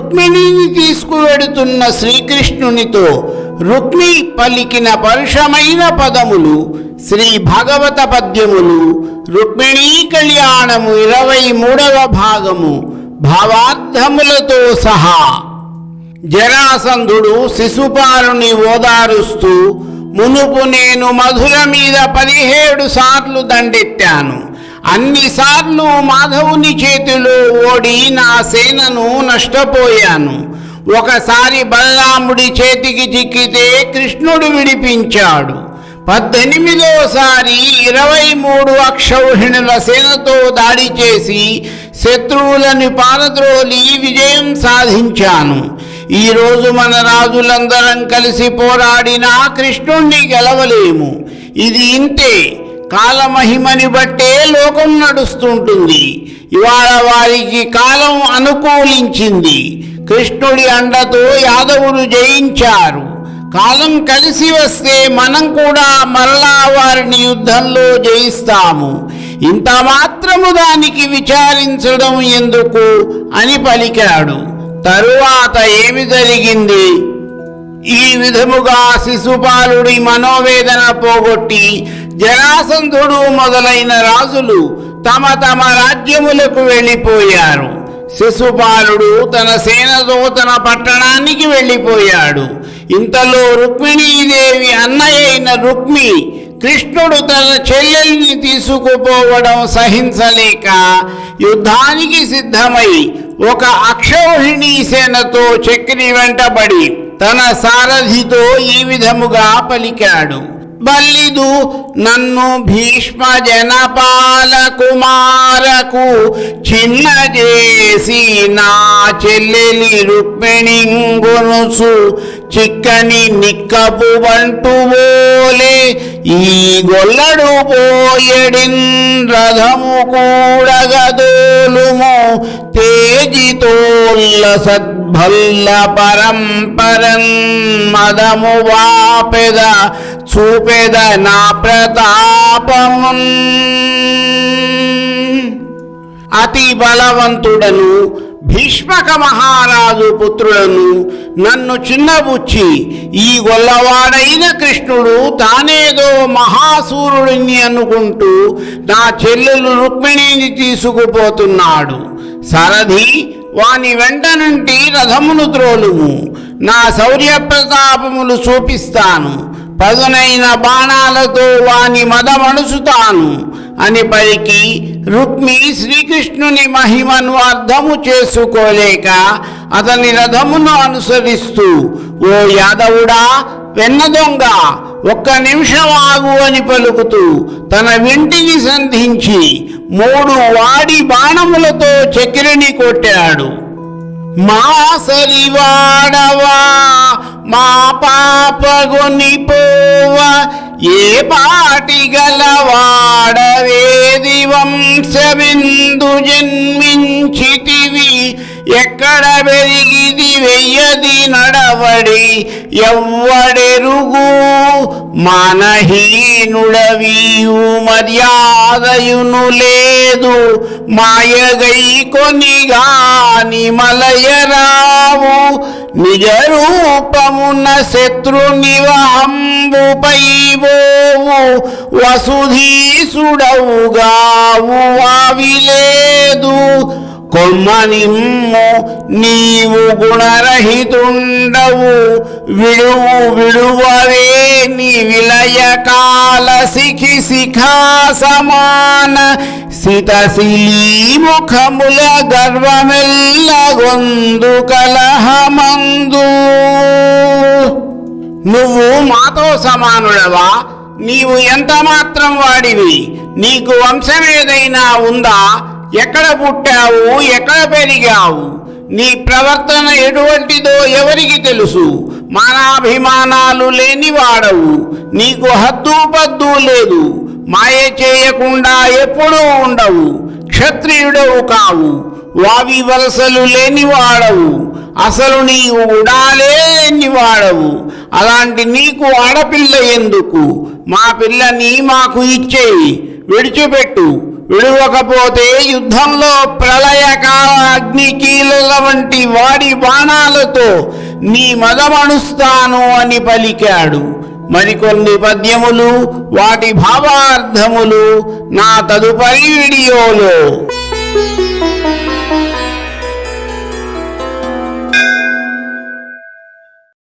రుక్మిణిని తీసుకువెడుతున్న శ్రీకృష్ణునితో రుక్మి పలికిన పరుషమైన పదములు శ్రీ భాగవత పద్యములు. రుక్మిణీ కళ్యాణము 23వ భాగము భావార్థములతో సహా. జరాసంధుడు శిశుపాలుని ఓదారుస్తూ, మునుపు నేను మధుర మీద 17 సార్లు దండెత్తాను. అన్నిసార్లు మాధవుని చేతిలో ఓడి నా సేనను నష్టపోయాను. ఒకసారి బలరాముడి చేతికి చిక్కితే కృష్ణుడు విడిపించాడు. 18వసారి 23 అక్షౌహిణుల సేనతో దాడి చేసి శత్రువులను పారద్రోలి విజయం సాధించాను. ఈరోజు మన రాజులందరం కలిసి పోరాడినా కృష్ణుణ్ణి గెలవలేము. ఇది ఇంతే. కాలమహిమని బట్టే లోకం నడుస్తుంటుంది. ఇవాళ వారికి కాలం అనుకూలించింది. కృష్ణుడి అండతో యాదవులు జయించారు. కాలం కలిసి వస్తే మనం కూడా మరలా వారిని యుద్ధంలో జయిస్తాము. ఇంత మాత్రము దానికి విచారించడం ఎందుకు అని పలికాడు. తరువాత ఏమి జరిగింది? ఈ విధముగా శిశుపాలుడి మనోవేదన పోగొట్టి జరాసంధుడు మొదలైన రాజులు తమ తమ రాజ్యములకు వెళ్ళిపోయారు. శిశుపాలుడు తన సేనతో తన పట్టణానికి వెళ్ళిపోయాడు. ఇంతలో రుక్మిణీదేవి అన్నయ్యైన రుక్మి కృష్ణుడు తన చెల్లెల్ని తీసుకుపోవడం సహించలేక యుద్ధానికి సిద్ధమై ఒక అక్షౌహిణీ సేనతో చక్రి వెంటబడి తన సారథితో ఈ విధముగా పలికాడు. బల్లిదు నన్ను భీష్మ జనపాల కుమారకు చిన్న చేసి నా చెల్లెలి రుక్మిణింగునుసు చిక్కని నిక్కపు బంటు బోలే ఈ గొల్లడు పోయడిన్ రథము కూడగదోలుము తేజితోల్ల సద్భల్ల పరంపరన్ మదము వాపెద చూపెద నా ప్రతాపమున్. అతి బలవంతుడను భీష్మక మహారాజు పుత్రులను నన్ను చిన్నబుచ్చి ఈ గొల్లవాడైన కృష్ణుడు తానేదో మహాసూరుడిని అనుకుంటూ నా చెల్లెలు రుక్మిణిని తీసుకుపోతున్నాడు. సారథి, వాని వెంట నుండి రథమును త్రోలుము. నా శౌర్య ప్రతాపములు చూపిస్తాను. పదునైన బాణాలతో వాని మదమణుసుతాను అని పలికి రుక్మి శ్రీకృష్ణుని మహిమను అర్థము చేసుకోలేక అతని రథమును అనుసరిస్తూ, ఓ యాదవుడా, వెన్న దొంగ, ఒక్క నిమిషం ఆగు అని పలుకుతూ తన వింటిని సంధించి 3 వాడి బాణములతో చక్రిని కొట్టాడు. మా సరివాడవా, మా పాపగొనిపోవ, ఏ పాటి గలవాడవేది వంశబిందు జన్మించితివి, ఎక్కడ పెరిగిది వెయ్యది నడవడి ఎవ్వడెరుగు, మానహీనుడవీయు మర్యాదయును లేదు, మాయగై కొనిగాని మలయరావు, నిజ రూపమున శత్రునివహంబుపై బోవు, వసుధీసుడవుగావు వావిలేదు, కొమ్మనిమ్ము నీవు గుణరహితుండవు, విడువవే నీ విలయ కాల శిఖి శిఖా సమాన, సితశిలీ ముఖముల గర్వమెల్ల గొందు కలహమందు. నువ్వు మాతో సమానుడవా? నీవు ఎంత మాత్రం వాడివి? నీకు వంశమేదైనా ఉందా? ఎక్కడ పుట్టావు? ఎక్కడ పెరిగావు? నీ ప్రవర్తన ఎటువంటిదో ఎవరికి తెలుసు? మానాభిమానాలు లేని వాడవు. నీకు హద్దు పద్దు లేదు. మాయ చేయకుండా ఎప్పుడూ ఉండవు. క్షత్రియుడవు కావు. వావి వలసలు లేని వాడవు. అసలు నీవు ఉడాలేని వాడవు. అలాంటి నీకు ఆడపిల్ల ఎందుకు? మా పిల్లని మాకు ఇచ్చేయి. విడిచిపెట్టు. విడువకపోతే యుద్ధంలో ప్రళయకాల అగ్నికీలల వంటి వాడి బాణాలతో నీ మదమణుస్తాను అని పలికాడు. మరికొన్ని పద్యములు, వాటి భావార్థములు నా తదుపరి వీడియోలో.